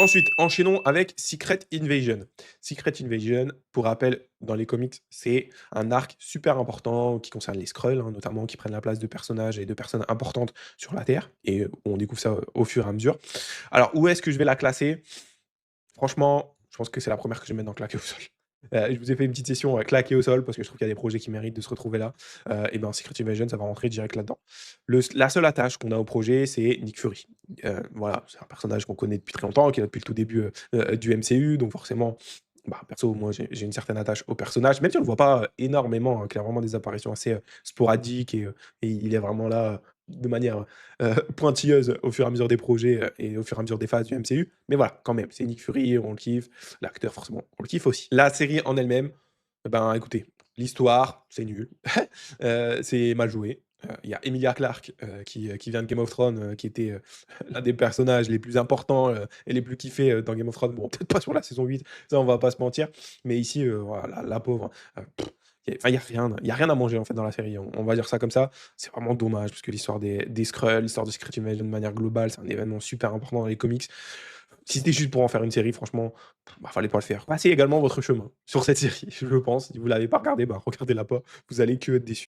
Ensuite, enchaînons avec Secret Invasion. Secret Invasion, pour rappel, dans les comics, c'est un arc super important qui concerne les Skrulls, hein, notamment, qui prennent la place de personnages et de personnes importantes sur la Terre et on découvre ça au fur et à mesure. Alors où est-ce que je vais la classer? Franchement, je pense que c'est la première que je vais mettre dans claquer au sol. Je vous ai fait une petite session, claquer au sol parce que je trouve qu'il y a des projets qui méritent de se retrouver là, et ben, Secret Invasion, ça va rentrer direct là-dedans. La seule attache qu'on a au projet, c'est Nick Fury. Voilà, c'est un personnage qu'on connaît depuis très longtemps, qui est là depuis le tout début, du MCU, donc forcément, bah, perso, moi, j'ai une certaine attache au personnage, même si on le voit pas, énormément, hein, qu'il a vraiment des apparitions assez, sporadiques et il est vraiment là, de manière, pointilleuse au fur et à mesure des projets, et au fur et à mesure des phases du MCU. Mais voilà, quand même, c'est Nick Fury, on le kiffe. L'acteur, forcément, on le kiffe aussi. La série en elle-même, eh ben, écoutez, l'histoire, c'est nul, c'est mal joué. Il y a Emilia Clarke, qui vient de Game of Thrones, qui était, l'un des personnages les plus importants, et les plus kiffés, dans Game of Thrones. Bon, peut-être pas sur la saison 8, ça, on va pas se mentir, mais ici, voilà, la pauvre, il y a rien à manger, en fait, dans la série. On va dire ça comme ça. C'est vraiment dommage parce que l'histoire des Skrulls, l'histoire de Secret Invasion de manière globale, c'est un événement super important dans les comics. Si c'était juste pour en faire une série, franchement, bah, fallait pas le faire. Passez également votre chemin sur cette série, je pense. Si vous l'avez pas regardée, bah, regardez-la pas, vous allez que être déçus.